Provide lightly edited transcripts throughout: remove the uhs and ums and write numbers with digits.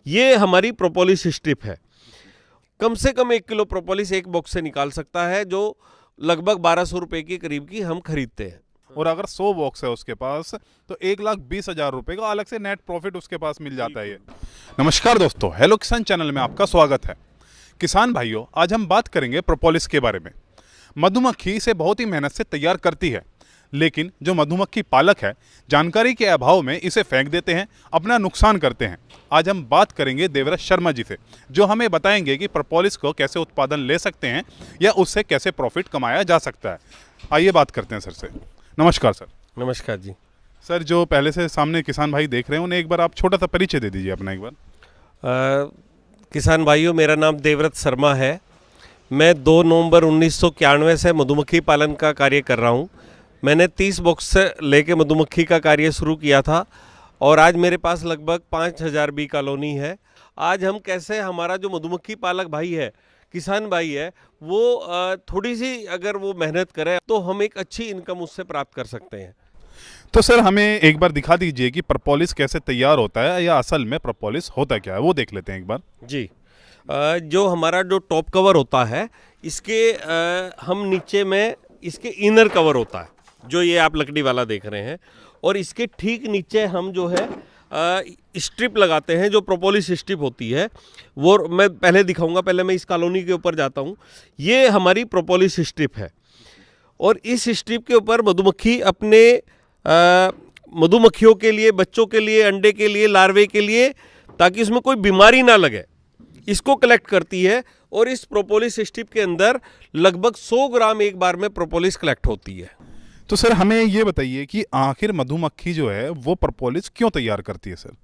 ये हमारी propolis strip है। कम से कम 1 किलो प्रोपोलिस एक बॉक्स से निकाल सकता है, जो लगभग 1200 रुपये के करीब की हम खरीदते हैं। और अगर 100 बॉक्स है उसके पास तो 1,20,000 रुपए का अलग से नेट प्रॉफिट उसके पास मिल जाता है। ये नमस्कार दोस्तों, हेलो किसान चैनल में आपका स्वागत है। किसान भाइयों, आज हम बात करेंगे प्रोपोलिस के बारे में। मधुमक्खी इसे बहुत ही मेहनत से तैयार करती है, लेकिन जो मधुमक्खी पालक है जानकारी के अभाव में इसे फेंक देते हैं, अपना नुकसान करते हैं। आज हम बात करेंगे देवव्रत शर्मा जी से, जो हमें बताएंगे कि प्रोपोलिस को कैसे उत्पादन ले सकते हैं या उससे कैसे प्रॉफिट कमाया जा सकता है। आइए बात करते हैं सर से। नमस्कार सर। नमस्कार जी। सर, जो पहले से सामने किसान भाई देख रहे हैं उन्हें एक बार आप छोटा सा परिचय दे दीजिए अपना एक बार। किसान भाइयों, मेरा नाम देवव्रत शर्मा है। मैं 2 नवंबर 1991 से मधुमक्खी पालन का कार्य कर रहा हूँ। मैंने 30 बॉक्स से लेके मधुमक्खी का कार्य शुरू किया था और आज मेरे पास लगभग 5000 बी कॉलोनी है। आज हम कैसे हमारा जो मधुमक्खी पालक भाई है, किसान भाई है, वो थोड़ी सी अगर वो मेहनत करे तो हम एक अच्छी इनकम उससे प्राप्त कर सकते हैं। तो सर, हमें एक बार दिखा दीजिए कि प्रोपोलिस कैसे तैयार होता है, या असल में प्रोपोलिस होता क्या है, वो देख लेते हैं एक बार। जी। जो हमारा जो टॉप कवर होता है, इसके हम नीचे में इसके इनर कवर होता है, जो ये आप लकड़ी वाला देख रहे हैं, और इसके ठीक नीचे हम जो है स्ट्रिप लगाते हैं, जो प्रोपोलिस स्ट्रिप होती है। वो मैं पहले दिखाऊंगा, पहले मैं इस कॉलोनी के ऊपर जाता हूँ। ये हमारी प्रोपोलिस स्ट्रिप है और इस स्ट्रिप के ऊपर मधुमक्खी अपने मधुमक्खियों के लिए, बच्चों के लिए, अंडे के लिए, लार्वे के लिए, ताकि उसमें कोई बीमारी ना लगे, इसको कलेक्ट करती है। और इस प्रोपोलिस स्ट्रिप के अंदर लगभग 100 ग्राम एक बार में प्रोपोलिस कलेक्ट होती है। तो सर, हमें ये बताइए कि आखिर मधुमक्खी जो है वो प्रोपोलिस क्यों तैयार करती है सर?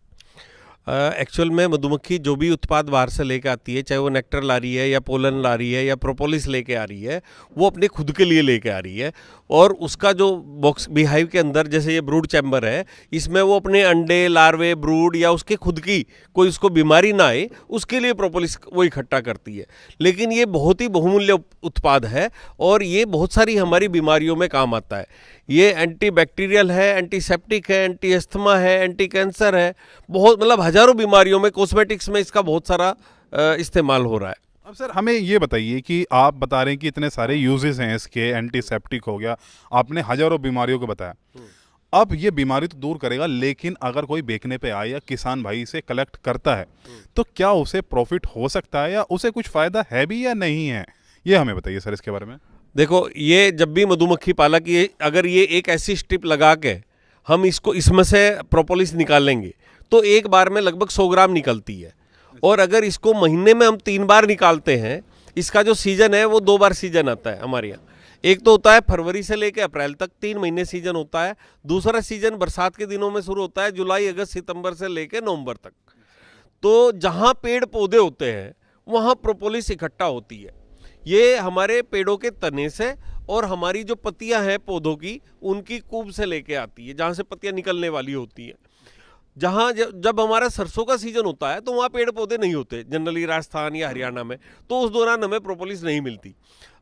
एक्चुअल में मधुमक्खी जो भी उत्पाद बाहर से लेके आती है, चाहे वो नेक्टर ला रही है या पोलन ला रही है या प्रोपोलिस लेके आ रही है, वो अपने खुद के लिए लेके आ रही है। और उसका जो बॉक्स बीहाइव के अंदर, जैसे ये ब्रूड चैम्बर है, इसमें वो अपने अंडे, लार्वे, ब्रूड या उसके खुद की कोई उसको बीमारी ना आए, उसके लिए प्रोपोलिस वो इकट्ठा करती है। लेकिन ये बहुत ही बहुमूल्य उत्पाद है और ये बहुत सारी हमारी बीमारियों में काम आता है। ये एंटी बैक्टीरियल है, एंटीसेप्टिक है, एंटी अस्थमा है, एंटी कैंसर है, बहुत मतलब हजारों बीमारियों में, कॉस्मेटिक्स में इसका बहुत सारा इस्तेमाल हो रहा है। अब सर, हमें ये बताइए कि आप बता रहे हैं कि इतने सारे यूजेस हैं इसके, एंटीसेप्टिक हो गया, आपने हजारों बीमारियों को बताया। अब ये बीमारी तो दूर करेगा, लेकिन अगर कोई बेचने पे आए या किसान भाई इसे कलेक्ट करता है तो क्या उसे प्रॉफिट हो सकता है, या उसे कुछ फायदा है भी या नहीं है? ये हमें बताइए सर इसके बारे में। देखो, ये जब भी मधुमक्खी पालक ये अगर ये एक ऐसी स्ट्रिप लगा के हम इसको इसमें से प्रोपोलिस निकालेंगे तो एक बार में लगभग 100 ग्राम निकलती है। और अगर इसको महीने में हम 3 बार निकालते हैं, इसका जो सीजन है वो 2 बार सीजन आता है हमारे यहाँ। एक तो होता है फरवरी से लेकर अप्रैल तक, 3 महीने सीजन होता है। दूसरा सीजन बरसात के दिनों में शुरू होता है, जुलाई, अगस्त, सितंबर से लेकर नवंबर तक। तो जहाँ पेड़ पौधे होते हैं वहाँ प्रोपोलिस इकट्ठा होती है। ये हमारे पेड़ों के तने से और हमारी जो पत्तियां हैं पौधों की, उनकी कूब से लेके आती है, जहाँ से पत्तियां निकलने वाली होती हैं। जहाँ जब हमारा सरसों का सीजन होता है तो वहाँ पेड़ पौधे नहीं होते जनरली, राजस्थान या हरियाणा में, तो उस दौरान हमें प्रोपोलिस नहीं मिलती।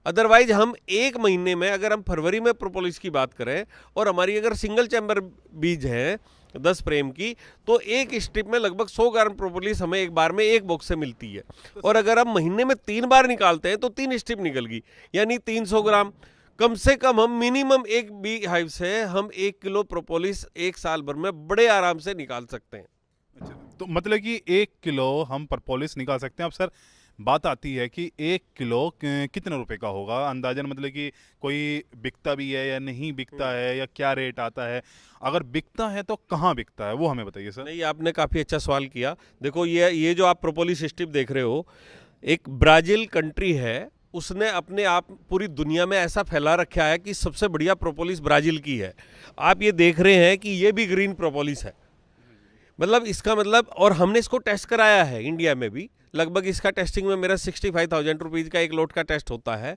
अदरवाइज हम एक महीने में, अगर हम फरवरी में प्रोपोलिस की बात करें और हमारी अगर सिंगल चैम्बर बीज है 10 फ्रेम की, तो एक स्ट्रिप में लगभग 100 ग्राम प्रोपोलिस हमें एक बार में एक बॉक्स से मिलती है। और अगर हम महीने में 3 बार निकालते हैं तो 3 स्ट्रिप निकल गई, यानी 300 ग्राम। कम से कम हम मिनिमम एक बी हाइव से हम 1 किलो प्रोपोलिस एक साल भर में बड़े आराम से निकाल सकते हैं। अच्छा, तो मतलब कि 1 किलो हम प्रोपोलिस निकाल सकते हैं। अब सर, बात आती है कि 1 किलो कितने रुपए का होगा अंदाजन, मतलब कि कोई बिकता भी है या नहीं बिकता है, या क्या रेट आता है? अगर बिकता है तो कहाँ बिकता है, वो हमें बताइए सर। नहीं, आपने काफ़ी अच्छा सवाल किया। देखो, ये जो आप प्रोपोलिस स्ट्रिप देख रहे हो, एक ब्राज़ील कंट्री है, उसने अपने आप पूरी दुनिया में ऐसा फैला रखा है कि सबसे बढ़िया प्रोपोलिस ब्राज़ील की है। आप ये देख रहे हैं कि ये भी ग्रीन प्रोपोलिस है, मतलब इसका मतलब, और हमने इसको टेस्ट कराया है इंडिया में भी। लगभग इसका टेस्टिंग में मेरा 65,000 रुपीज़ का एक लोट का टेस्ट होता है।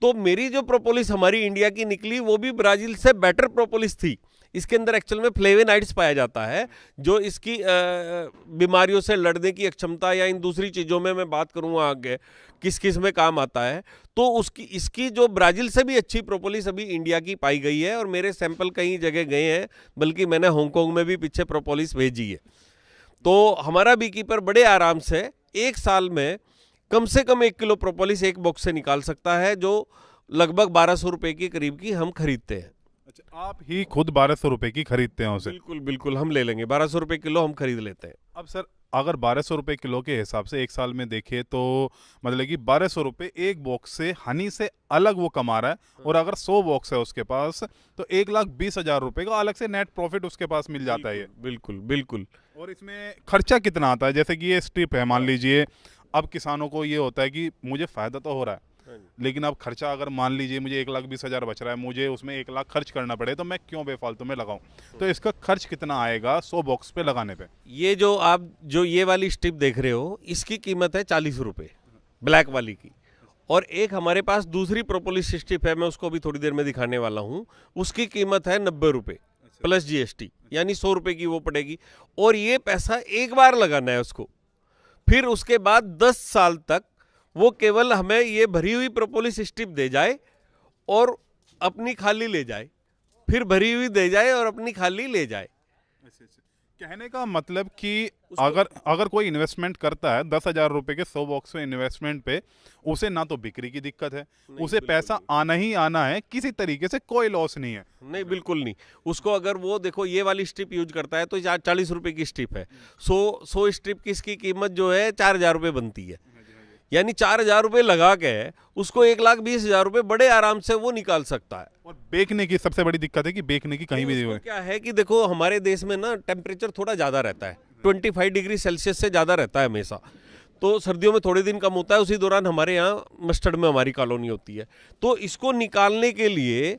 तो मेरी जो प्रोपोलिस हमारी इंडिया की निकली वो भी ब्राज़ील से बेटर प्रोपोलिस थी। इसके अंदर एक्चुअल में फ्लेवेनाइड्स पाया जाता है, जो इसकी बीमारियों से लड़ने की क्षमता, या इन दूसरी चीज़ों में मैं बात करूँगा आगे किस किस में काम आता है। तो इसकी जो ब्राज़ील से भी अच्छी प्रोपोलिस अभी इंडिया की पाई गई है, और मेरे सैंपल कई जगह गए हैं, बल्कि मैंने हांगकांग में भी पीछे प्रोपोलिस भेजी है। तो हमारा बी कीपर बड़े आराम से एक साल में कम से कम 1 किलो प्रोपोलिस एक बॉक्स से निकाल सकता है, जो लगभग 1200 रुपए के करीब की हम खरीदते हैं। अच्छा, आप ही खुद 1200 रुपए की खरीदते हैं उसे? बिल्कुल बिल्कुल, हम ले लेंगे 1200 रुपए किलो हम खरीद लेते हैं। अब सर, अगर 1200 रुपए किलो के हिसाब से एक साल में देखे तो मतलब कि 1200 रुपए एक बॉक्स से हनी से अलग वो कमा रहा है, और अगर 100 बॉक्स है उसके पास तो 1,20,000 रुपए का अलग से नेट प्रॉफिट उसके पास मिल जाता है ये। बिल्कुल बिल्कुल। और इसमें खर्चा कितना आता है? जैसे कि ये स्ट्रिप है, मान लीजिए, अब किसानों को ये होता है कि मुझे फायदा तो हो रहा है, लेकिन अब खर्चा अगर मान लीजिए मुझे 1,20,000 बच रहा है, मुझे उसमें 1 लाख खर्च करना पड़े, तो मैं क्यों बेफालतू में लगाऊं? तो इसका खर्च कितना आएगा 100 बॉक्स पे लगाने पे? ये जो आप जो ये वाली स्ट्रिप देख रहे हो, इसकी कीमत है 40 रुपये, ब्लैक वाली की। और एक हमारे पास दूसरी प्रोपोलिस स्ट्रिप है, मैं उसको भी थोड़ी देर में दिखाने वाला हूँ, उसकी कीमत है 90 रुपये प्लस GST, यानी 100 रुपये की वो पड़ेगी। और ये पैसा एक बार लगाना है उसको, फिर उसके बाद 10 साल तक वो केवल हमें ये भरी हुई प्रोपोलिस स्ट्रिप दे जाए और अपनी खाली ले जाए, फिर भरी हुई दे जाए और अपनी खाली ले जाए। कहने का मतलब कि अगर कोई इन्वेस्टमेंट करता है 10,000 रुपए के 100 बॉक्स में इन्वेस्टमेंट पे, उसे ना तो बिक्री की दिक्कत है, उसे पैसा आना ही आना है, किसी तरीके से कोई लॉस नहीं है। नहीं, बिल्कुल नहीं। उसको अगर वो देखो ये वाली स्ट्रिप यूज करता है तो 40 रुपए की स्ट्रिप है, 100 स्ट्रिप की इसकी कीमत जो है 4,000 रुपये बनती है, यानी 4,000 रुपये लगा के उसको 1,20,000 रुपये बड़े आराम से वो निकाल सकता है। और बेचने की सबसे बड़ी दिक्कत है कि बेचने की कहीं भी क्या है कि देखो हमारे देश में ना टेम्परेचर थोड़ा ज़्यादा रहता है, 25 डिग्री सेल्सियस से ज़्यादा रहता है हमेशा, तो सर्दियों में थोड़े दिन कम होता है। उसी दौरान हमारे यहाँ मस्टर्ड में हमारी कॉलोनी होती है, तो इसको निकालने के लिए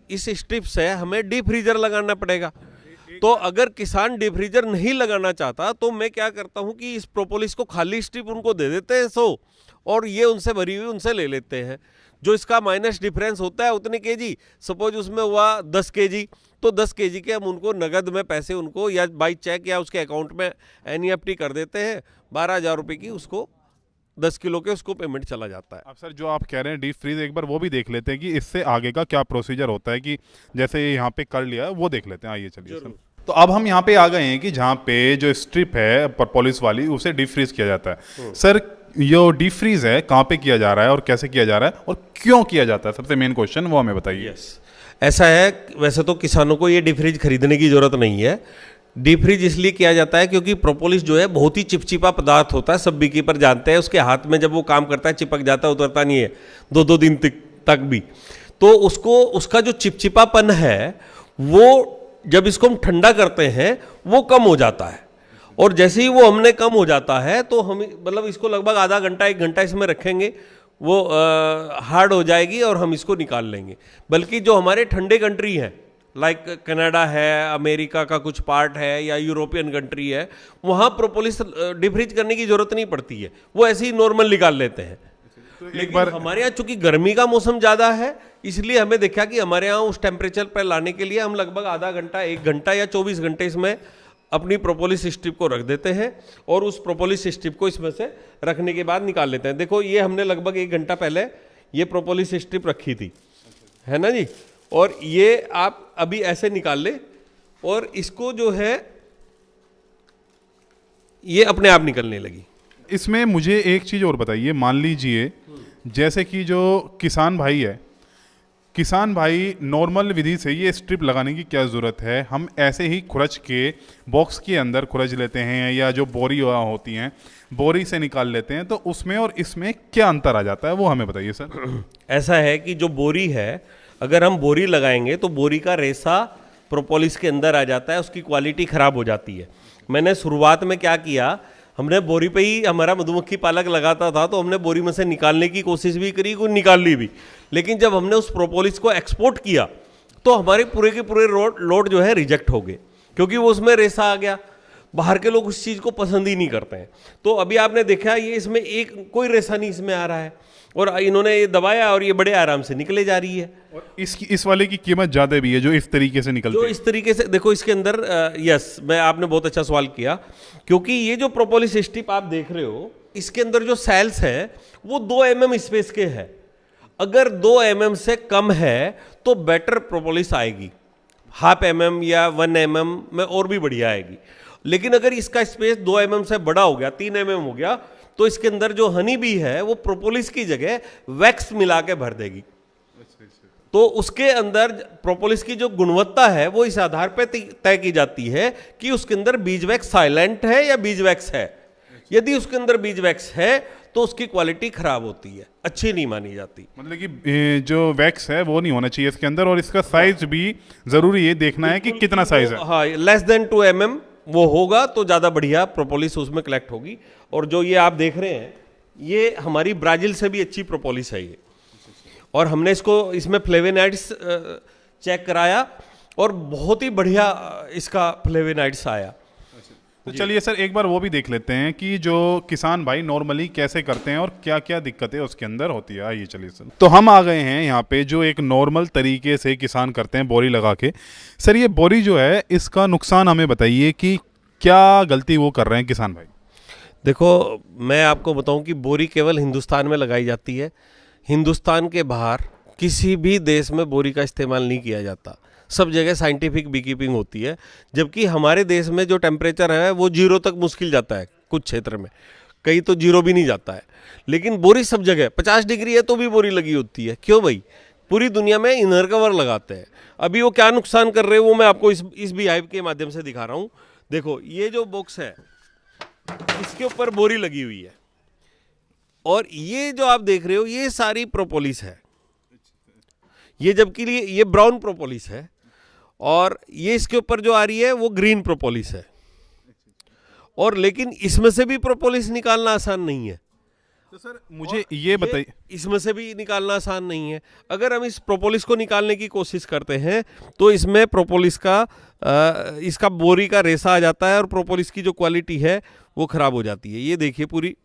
इस स्ट्रिप से हमें डीप फ्रीजर लगाना पड़ेगा। तो अगर किसान डीप फ्रीजर नहीं लगाना चाहता तो मैं क्या करता हूँ कि इस प्रोपोलिस को खाली स्ट्रिप उनको दे देते हैं 100, और ये उनसे भरी हुई उनसे ले लेते हैं। जो इसका माइनस डिफरेंस होता है उतने केजी, सपोज उसमें हुआ 10 केजी, तो 10 केजी के हम उनको नगद में पैसे उनको या बाई चेक या उसके अकाउंट में NEFT कर देते हैं, 12,000 रुपये की उसको 10 किलो के उसको पेमेंट चला जाता है। अब सर, जो आप कह रहे हैं डीप फ्रीज, एक बार वो भी देख लेते हैं कि इससे आगे का क्या प्रोसीजर होता है, कि जैसे यहाँ पे कर लिया वो देख लेते हैं। आइए चलिए सर। तो अब हम यहाँ पे आ गए हैं कि जहाँ पे जो स्ट्रिप है प्रोपोलिस वाली, उसे डीप फ्रीज किया जाता है। सर, ये डीप फ्रीज है कहाँ पे किया जा रहा है और कैसे किया जा रहा है और क्यों किया जाता है, सबसे मेन क्वेश्चन वो हमें बताइए। ऐसा है, वैसे तो किसानों को ये डीप फ्रीज खरीदने की जरूरत नहीं है। डीप फ्रीज इसलिए किया जाता है क्योंकि प्रोपोलिस जो है बहुत ही चिपचिपा पदार्थ होता है, सब बीकीपर जानते हैं। उसके हाथ में जब वो काम करता है चिपक जाता है, उतरता नहीं है 2-2 दिन तक भी। तो उसको उसका जो चिपचिपापन है वो जब इसको हम ठंडा करते हैं वो कम हो जाता है, और जैसे ही वो हमने कम हो जाता है तो हम मतलब इसको लगभग आधा घंटा 1 घंटा इसमें रखेंगे, वो हार्ड हो जाएगी और हम इसको निकाल लेंगे। बल्कि जो हमारे ठंडे कंट्री हैं, लाइक कनाडा है, अमेरिका का कुछ पार्ट है या यूरोपियन कंट्री है, वहाँ प्रोपोलिस डीप फ्रीज करने की जरूरत नहीं पड़ती है, वो ऐसे ही नॉर्मल निकाल लेते हैं। लेकिन हमारे यहाँ चूंकि गर्मी का मौसम ज़्यादा है, इसलिए हमें देखा कि हमारे यहाँ उस टेम्परेचर पर लाने के लिए हम लगभग आधा घंटा 1 घंटा या 24 घंटे इसमें अपनी प्रोपोलिस स्ट्रिप को रख देते हैं, और उस प्रोपोलिस स्ट्रिप को इसमें से रखने के बाद निकाल लेते हैं। देखो ये हमने लगभग 1 घंटा पहले ये प्रोपोलिस स्ट्रिप रखी थी, है ना जी, और ये आप अभी ऐसे निकाल ले और इसको जो है ये अपने आप निकलने लगी। इसमें मुझे एक चीज़ और बताइए, मान लीजिए जैसे कि जो किसान भाई है, किसान भाई नॉर्मल विधि से ये स्ट्रिप लगाने की क्या ज़रूरत है? हम ऐसे ही खुरच के बॉक्स के अंदर खुरच लेते हैं, या जो बोरी होती हैं बोरी से निकाल लेते हैं, तो उसमें और इसमें क्या अंतर आ जाता है वो हमें बताइए सर। ऐसा है कि जो बोरी है, अगर हम बोरी लगाएंगे तो बोरी का रेशा प्रोपोलिस के अंदर आ जाता है, उसकी क्वालिटी ख़राब हो जाती है। मैंने शुरुआत में क्या किया, हमने बोरी पे ही हमारा मधुमक्खी पालक लगाता था, तो हमने बोरी में से निकालने की कोशिश भी करी, कुछ निकाल ली भी, लेकिन जब हमने उस प्रोपोलिस को एक्सपोर्ट किया तो हमारे पूरे के पूरे लोड जो है रिजेक्ट हो गए, क्योंकि वो उसमें रेसा आ गया। बाहर के लोग उस चीज़ को पसंद ही नहीं करते हैं। तो अभी आपने देखा ये इसमें एक कोई रेसा नहीं इसमें आ रहा है, और इन्होंने ये दबाया और ये बड़े आराम से निकले जा रही है। और इस वाले की कीमत ज़्यादा भी है जो इस तरीके से निकलती है। जो इस तरीके से देखो इसके अंदर आपने बहुत अच्छा सवाल किया, क्योंकि ये जो प्रोपोलिस स्ट्रिप आप देख रहे हो, इसके अंदर जो सेल्स है वो 2 mm स्पेस के है। अगर 2 mm से कम है तो बेटर प्रोपोलिस आएगी, 0.5 mm या 1 mm में और भी बढ़िया आएगी। लेकिन अगर इसका स्पेस 2 mm से बड़ा हो गया, 3 mm हो गया, तो इसके अंदर जो हनी बी है वो प्रोपोलिस की जगह वैक्स मिला के भर देगी। तो उसके अंदर प्रोपोलिस की जो गुणवत्ता है वो इस आधार पर तय की जाती है कि उसके अंदर बीज वैक्स साइलेंट है या बीज वैक्स है। यदि उसके अंदर बीज वैक्स है तो उसकी क्वालिटी खराब होती है, अच्छी नहीं मानी जाती। मतलब कि जो वैक्स है वो नहीं होना चाहिए इसके अंदर, और इसका साइज भी जरूरी है देखना है कि कितना साइज है। हाँ, लेस देन 2 mm वो होगा तो ज़्यादा बढ़िया प्रोपोलिस उसमें कलेक्ट होगी। और जो ये आप देख रहे हैं ये हमारी ब्राज़ील से भी अच्छी प्रोपोलिस है ये, और हमने इसमें फ्लेवेनाइड्स चेक कराया और बहुत ही बढ़िया इसका फ्लेवेनाइड्स आया। तो चलिए सर एक बार वो भी देख लेते हैं कि जो किसान भाई नॉर्मली कैसे करते हैं और क्या क्या दिक्कतें उसके अंदर होती है। आइए चलिए सर, तो हम आ गए हैं यहाँ पे जो एक नॉर्मल तरीके से किसान करते हैं बोरी लगा के। सर ये बोरी जो है इसका नुकसान हमें बताइए कि क्या गलती वो कर रहे हैं किसान भाई। देखो मैं आपको बताऊं कि बोरी केवल हिंदुस्तान में लगाई जाती है, हिंदुस्तान के बाहर किसी भी देश में बोरी का इस्तेमाल नहीं किया जाता। सब जगह साइंटिफिक बीकीपिंग होती है, जबकि हमारे देश में जो टेम्परेचर है वो 0 तक मुश्किल जाता है, कुछ क्षेत्र में कहीं तो 0 भी नहीं जाता है। लेकिन बोरी सब जगह 50 डिग्री है तो भी बोरी लगी होती है। क्यों भाई? पूरी दुनिया में इनर कवर लगाते हैं। अभी वो क्या नुकसान कर रहे हैं वो मैं आपको इस भी हाइव के माध्यम से दिखा रहा हूँ। देखो ये जो बॉक्स है इसके ऊपर बोरी लगी हुई है, और ये जो आप देख रहे हो ये सारी प्रोपोलिस है। ये जबकि ये ब्राउन प्रोपोलिस है, और ये इसके ऊपर जो आ रही है वो ग्रीन प्रोपोलिस है। और लेकिन इसमें से भी प्रोपोलिस निकालना आसान नहीं है। तो सर मुझे ये बताइए, इसमें से भी निकालना आसान नहीं है। अगर हम इस प्रोपोलिस को निकालने की कोशिश करते हैं तो इसमें प्रोपोलिस का इसका बोरी का रेशा आ जाता है, और प्रोपोलिस की जो क्वालिटी है वो खराब हो जाती है। ये देखिए पूरी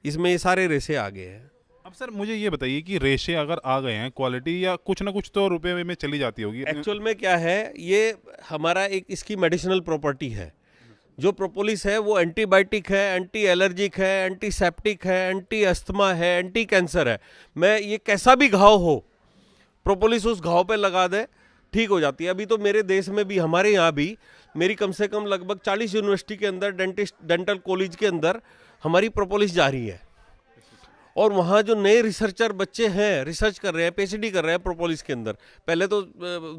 इसमें ये सारे रेशे आ गए हैं। अब सर मुझे ये बताइए कि रेशे अगर आ गए हैं, क्वालिटी या कुछ ना कुछ तो रुपए में चली जाती होगी। एक्चुअल में क्या है, ये हमारा एक इसकी मेडिसिनल प्रॉपर्टी है। जो प्रोपोलिस है वो एंटीबायोटिक है, एंटी एलर्जिक है, एंटीसेप्टिक है, एंटी अस्थमा है, एंटी कैंसर है। मैं ये कैसा भी घाव हो, प्रोपोलिस उस घाव पे लगा दे ठीक हो जाती है। अभी तो मेरे देश में भी, हमारे यहाँ भी, मेरी कम से कम लगभग 40 यूनिवर्सिटी के अंदर डेंटल कॉलेज के अंदर हमारी प्रोपोलिस जा रही है। और वहाँ जो नए रिसर्चर बच्चे हैं, रिसर्च कर रहे हैं, पीएचडी कर रहे हैं प्रोपोलिस के अंदर। पहले तो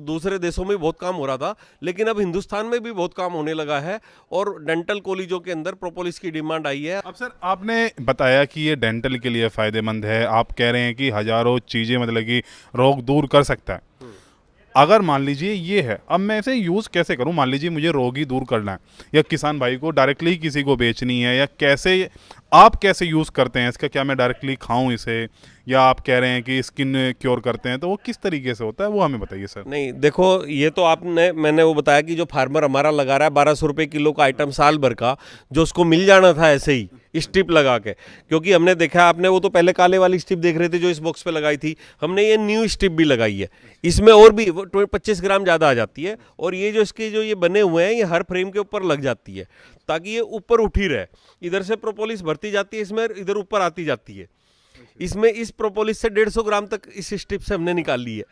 दूसरे देशों में बहुत काम हो रहा था, लेकिन अब हिंदुस्तान में भी बहुत काम होने लगा है, और डेंटल कॉलेजों के अंदर प्रोपोलिस की डिमांड आई है। अब सर आपने बताया कि ये डेंटल के लिए फ़ायदेमंद है, आप कह रहे हैं कि हज़ारों चीज़ें मतलब कि रोग दूर कर सकता है। अगर मान लीजिए ये है, अब मैं इसे यूज़ कैसे करूं? मान लीजिए मुझे रोग ही दूर करना है, या किसान भाई को डायरेक्टली किसी को बेचनी है, या कैसे आप कैसे यूज़ करते हैं इसका? क्या मैं डायरेक्टली खाऊं इसे, या आप कह रहे हैं कि स्किन क्योर करते हैं, तो वो किस तरीके से होता है वो हमें बताइए सर। नहीं देखो, ये तो मैंने वो बताया कि जो फार्मर हमारा लगा रहा है 1200 रुपये किलो का आइटम साल भर का, जो उसको मिल जाना था ऐसे ही स्ट्रिप लगा के। क्योंकि हमने देखा, आपने वो तो पहले काले वाली स्ट्रिप देख रहे थे जो इस बॉक्स पे लगाई थी, हमने ये न्यू स्ट्रिप भी लगाई है। इसमें और भी 25 ग्राम ज़्यादा आ जाती है, और ये जो इसके जो ये बने हुए हैं ये हर फ्रेम के ऊपर लग जाती है ताकि ये ऊपर उठी रहे। इधर से प्रोपोलिस भरती जाती है, इसमें इधर ऊपर आती जाती है। इसमें इस प्रोपोलिस से 150 ग्राम तक इस स्ट्रिप से हमने निकाल ली है।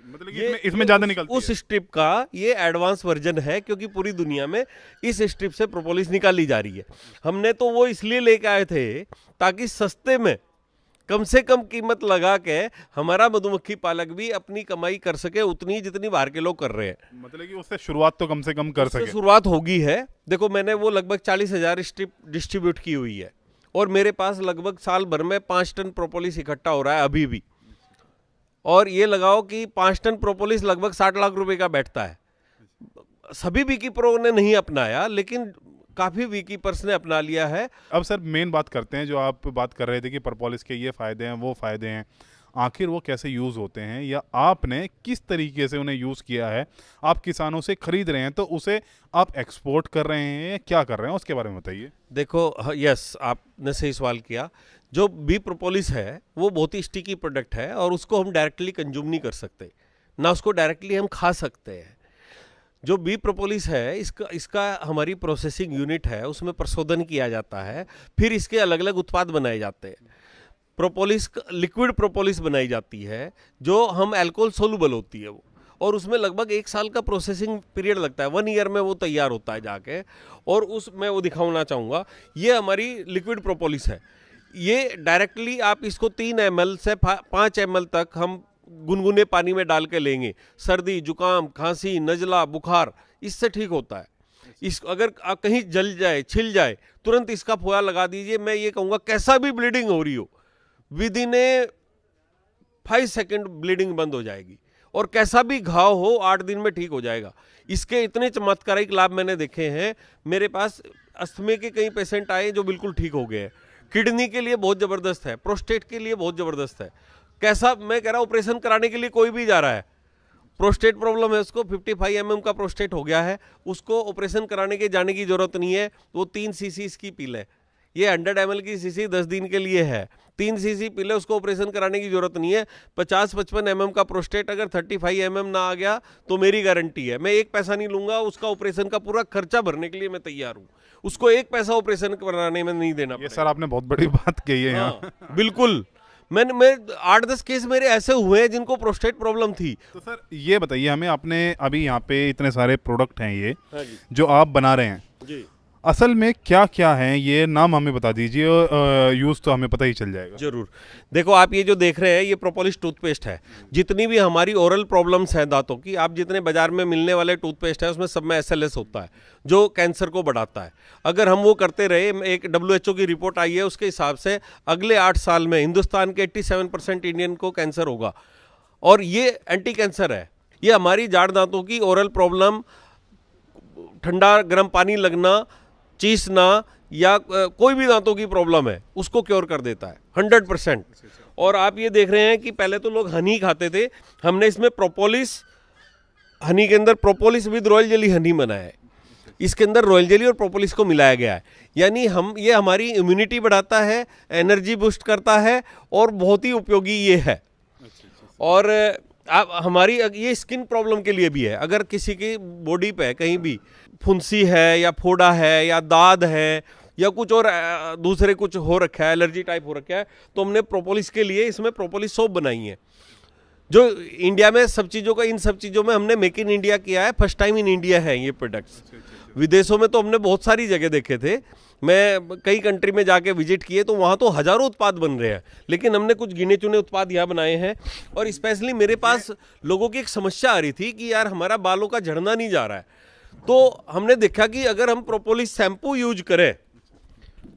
मतलब कि इसमें ज़्यादा निकलती है। उस स्ट्रिप का ये एडवांस वर्जन है, क्योंकि पूरी दुनिया में इस स्ट्रिप से प्रोपोलिस निकाली जा रही है। हमने तो वो इसलिए लेके आए थे ताकि सस्ते में कम से कम कीमत लगा के हमारा मधुमक्खी पालक भी अपनी कमाई कर सके, उतनी जितनी बाहर के लोग कर रहे हैं। मतलब कि उससे शुरुआत तो कम से कम कर सके। शुरुआत होगी है। देखो मैंने वो लगभग 40,000 स्ट्रिप डिस्ट्रीब्यूट की हुई है, और मेरे पास लगभग साल भर में 5 टन प्रोपोलिस इकट्ठा हो रहा है अभी भी। और ये लगाओ कि 5 टन प्रोपोलिस लगभग 60 लाख रुपए का बैठता है। सभी बीकीपरों ने नहीं अपनाया, लेकिन काफ़ी बीकीपर्स ने अपना लिया है। अब सर मेन बात करते हैं, जो आप बात कर रहे थे कि प्रोपोलिस के ये फ़ायदे हैं वो फ़ायदे हैं, आखिर वो कैसे यूज़ होते हैं, या आपने किस तरीके से उन्हें यूज़ किया है? आप किसानों से खरीद रहे हैं तो उसे आप एक्सपोर्ट कर रहे हैं या क्या कर रहे हैं, उसके बारे में बताइए। देखो यस, आपने सही सवाल किया। जो बी प्रोपोलिस है वो बहुत ही स्टिकी प्रोडक्ट है, और उसको हम डायरेक्टली कंज्यूम नहीं कर सकते, ना उसको डायरेक्टली हम खा सकते हैं। जो बी प्रोपोलिस है इसका हमारी प्रोसेसिंग यूनिट है, उसमें प्रशोधन किया जाता है, फिर इसके अलग अलग उत्पाद बनाए जाते हैं। प्रोपोलिस लिक्विड प्रोपोलिस बनाई जाती है, जो हम अल्कोहल सोलुबल होती है वो, और उसमें लगभग 1 साल का प्रोसेसिंग पीरियड लगता है, 1 ईयर में वो तैयार होता है जाके। और उस मैं वो दिखाना चाहूँगा, ये हमारी लिक्विड प्रोपोलिस है। ये डायरेक्टली आप इसको 3 ml से 5 ml तक हम गुनगुने पानी में डाल के लेंगे। सर्दी, जुकाम, खांसी, नज़ला, बुखार इससे ठीक होता है। इस अगर कहीं जल जाए, छिल जाए, तुरंत इसका फोया लगा दीजिए। मैं ये कहूँगा कैसा भी ब्लीडिंग हो रही हो, विद इन 5 सेकंड ब्लीडिंग बंद हो जाएगी। और कैसा भी घाव हो 8 दिन में ठीक हो जाएगा। इसके इतने चमत्कारिक लाभ मैंने देखे हैं। मेरे पास अस्थमे के कई पेशेंट आए जो बिल्कुल ठीक हो गए हैं। किडनी के लिए बहुत ज़बरदस्त है, प्रोस्टेट के लिए बहुत ज़बरदस्त है। कैसा, मैं कह रहा हूँ ऑपरेशन कराने के लिए कोई भी जा रहा है, प्रोस्टेट प्रॉब्लम है उसको, 55 mm का प्रोस्टेट हो गया है, उसको ऑपरेशन कराने के जाने की जरूरत नहीं है। वो 3 cc इसकी पी ले। ये 100 ml की शीशी 10 दिन के लिए है, 3 cc पी ले, उसको ऑपरेशन कराने की जरूरत नहीं है। 50-55 mm का प्रोस्टेट अगर 35 mm ना आ गया तो मेरी गारंटी है, मैं 1 पैसा नहीं लूंगा। उसका ऑपरेशन का पूरा खर्चा भरने के लिए मैं तैयार हूँ। उसको 1 पैसा ऑपरेशन कराने में नहीं देना ये पड़ेगा। सर आपने बहुत बड़ी बात कही है यहाँ। हाँ, बिल्कुल। मैं 8-10 केस मेरे ऐसे हुए हैं जिनको प्रोस्टेट प्रॉब्लम थी। तो सर ये बताइए हमें, आपने अभी यहाँ पे इतने सारे प्रोडक्ट हैं ये हाँ जी, जो आप बना रहे हैं, जी असल में क्या क्या हैं, ये नाम हमें बता दीजिए। यूज़ तो हमें पता ही चल जाएगा। जरूर। देखो, आप ये जो देख रहे हैं ये प्रोपोलिस टूथपेस्ट है। जितनी भी हमारी ओरल प्रॉब्लम्स हैं दांतों की, आप जितने बाजार में मिलने वाले टूथपेस्ट है उसमें सब में SLS होता है जो कैंसर को बढ़ाता है। अगर हम वो करते रहे, एक WHO की रिपोर्ट आई है उसके हिसाब से अगले 8 साल में हिंदुस्तान के 87% इंडियन को कैंसर होगा। और ये एंटी कैंसर है। ये हमारी जाड़ दांतों की ओरल प्रॉब्लम, ठंडा गर्म पानी लगना, चीसना या कोई भी दांतों की प्रॉब्लम है उसको क्योर कर देता है 100%। और आप ये देख रहे हैं कि पहले तो लोग हनी खाते थे, हमने इसमें प्रोपोलिस, हनी के अंदर propolis with royal jelly Honey बनाया है। इसके अंदर रॉयल जेली और प्रोपोलिस को मिलाया गया है। यानी ये हमारी इम्यूनिटी बढ़ाता है, एनर्जी बूस्ट करता है और बहुत ही उपयोगी ये है। और आप हमारी ये स्किन प्रॉब्लम के लिए भी है। अगर किसी की बॉडी पे कहीं भी फुंसी है या फोड़ा है या दाद है या कुछ और दूसरे कुछ हो रखा है, एलर्जी टाइप हो रखा है, तो हमने प्रोपोलिस के लिए इसमें प्रोपोलिस सोप बनाई है जो इंडिया में सब चीज़ों का, इन सब चीज़ों में हमने मेक इन इंडिया किया है। फर्स्ट टाइम इन इंडिया है ये प्रोडक्ट्स। विदेशों में तो हमने बहुत सारी जगह देखे थे, मैं कई कंट्री में जाके विजिट किए तो वहाँ तो हज़ारों उत्पाद बन रहे हैं, लेकिन हमने कुछ गिने चुने उत्पाद यहाँ बनाए हैं। और स्पेशली मेरे पास लोगों की एक समस्या आ रही थी कि यार हमारा बालों का झड़ना नहीं जा रहा है, तो हमने देखा कि अगर हम प्रोपोलिस शैम्पू यूज करें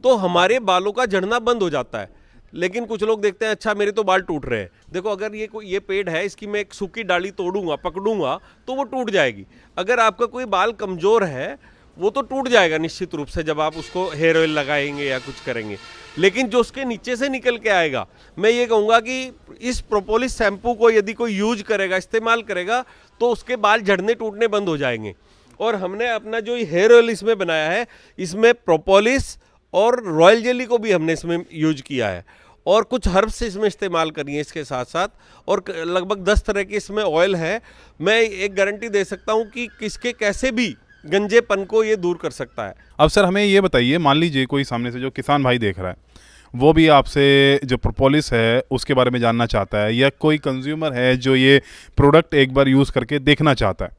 तो हमारे बालों का झड़ना बंद हो जाता है। लेकिन कुछ लोग देखते हैं अच्छा मेरे तो बाल टूट रहे हैं। देखो, अगर ये पेड़ है, इसकी मैं एक सूखी डाली तोड़ूंगा, पकड़ूंगा तो वो टूट जाएगी। अगर आपका कोई बाल कमज़ोर है वो तो टूट जाएगा निश्चित रूप से जब आप उसको हेयर ऑयल लगाएंगे या कुछ करेंगे। लेकिन जो उसके नीचे से निकल के आएगा, मैं ये कहूँगा कि इस प्रोपोलिस शैम्पू को यदि कोई यूज करेगा, इस्तेमाल करेगा, तो उसके बाल झड़ने टूटने बंद हो जाएंगे। और हमने अपना जो हेयर ऑयल इसमें बनाया है, इसमें प्रोपोलिस और रॉयल जेली को भी हमने इसमें यूज किया है और कुछ हर्ब्स इसमें इस्तेमाल करिए इसके साथ साथ, और लगभग 10 तरह के इसमें ऑयल है। मैं एक गारंटी दे सकता हूँ कि किसके कैसे भी गंजेपन को ये दूर कर सकता है। अब सर हमें ये बताइए, मान लीजिए कोई सामने से जो किसान भाई देख रहा है, वो भी आपसे जो प्रोपोलिस है उसके बारे में जानना चाहता है, या कोई कंज्यूमर है जो ये प्रोडक्ट एक बार यूज़ करके देखना चाहता है,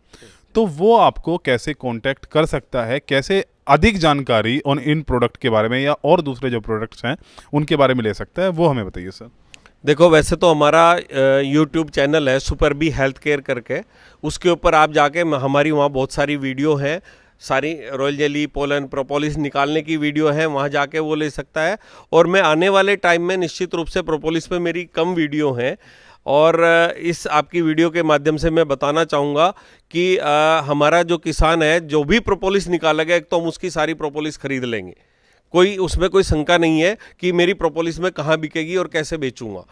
तो वो आपको कैसे कांटेक्ट कर सकता है, कैसे अधिक जानकारी उन इन प्रोडक्ट के बारे में या और दूसरे जो प्रोडक्ट्स हैं उनके बारे में ले सकता है, वो हमें बताइए सर। देखो, वैसे तो हमारा YouTube चैनल है सुपर बी हेल्थ केयर करके, उसके ऊपर आप जाके, हमारी वहाँ बहुत सारी वीडियो है, सारी रॉयल जेली, पोलन, प्रोपोलिस निकालने की वीडियो है, वहाँ जाके वो ले सकता है। और मैं आने वाले टाइम में निश्चित रूप से प्रोपोलिस पे मेरी कम वीडियो हैं, और इस आपकी वीडियो के माध्यम से मैं बताना चाहूँगा कि हमारा जो किसान है, जो भी प्रोपोलिस निकालेगा, एक तो हम उसकी सारी प्रोपोलिस खरीद लेंगे, कोई उसमें कोई शंका नहीं है कि मेरी प्रोपोलिस में कहाँ बिकेगी और कैसे बेचूंगा।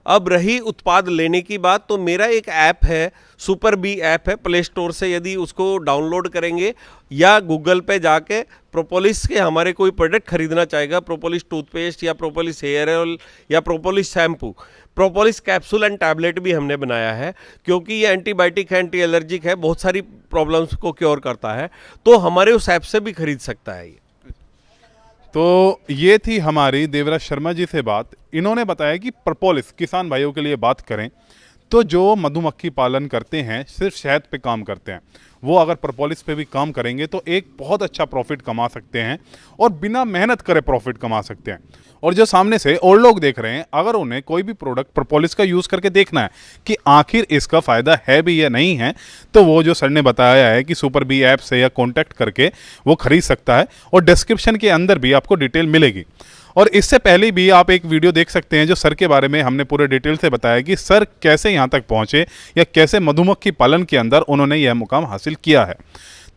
अब रही उत्पाद लेने की बात, तो मेरा एक ऐप है, सुपर बी ऐप है, प्ले स्टोर से यदि उसको डाउनलोड करेंगे या गूगल पे जाके प्रोपोलिस के हमारे कोई प्रोडक्ट खरीदना चाहेगा, प्रोपोलिस टूथपेस्ट या प्रोपोलिस हेयर ऑयल या propolis shampoo, propolis capsule and tablet भी हमने बनाया है, क्योंकि ये एंटीबायोटिक है, एंटी एलर्जिक है, बहुत सारी प्रॉब्लम्स को क्योर करता है, तो हमारे उस ऐप से भी खरीद सकता है ये। तो ये थी हमारी देवराज शर्मा जी से बात। इन्होंने बताया कि प्रोपोलिस किसान भाइयों के लिए बात करें तो जो मधुमक्खी पालन करते हैं, सिर्फ शहद पे काम करते हैं, वो अगर प्रोपोलिस पे भी काम करेंगे तो एक बहुत अच्छा प्रॉफिट कमा सकते हैं और बिना मेहनत करे प्रॉफिट कमा सकते हैं। और जो सामने से और लोग देख रहे हैं, अगर उन्हें कोई भी प्रोडक्ट प्रोपोलिस का यूज़ करके देखना है कि आखिर इसका फ़ायदा है भी या नहीं है, तो वो जो सर ने बताया है कि सुपर बी ऐप से या कॉन्टैक्ट करके वो खरीद सकता है, और डिस्क्रिप्शन के अंदर भी आपको डिटेल मिलेगी। और इससे पहले भी आप एक वीडियो देख सकते हैं जो सर के बारे में हमने पूरे डिटेल से बताया कि सर कैसे यहाँ तक पहुँचे या कैसे मधुमक्खी पालन के अंदर उन्होंने यह मुकाम हासिल किया है।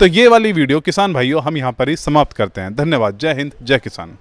तो ये वाली वीडियो किसान भाइयों हम यहाँ पर ही समाप्त करते हैं। धन्यवाद। जय हिंद, जय किसान।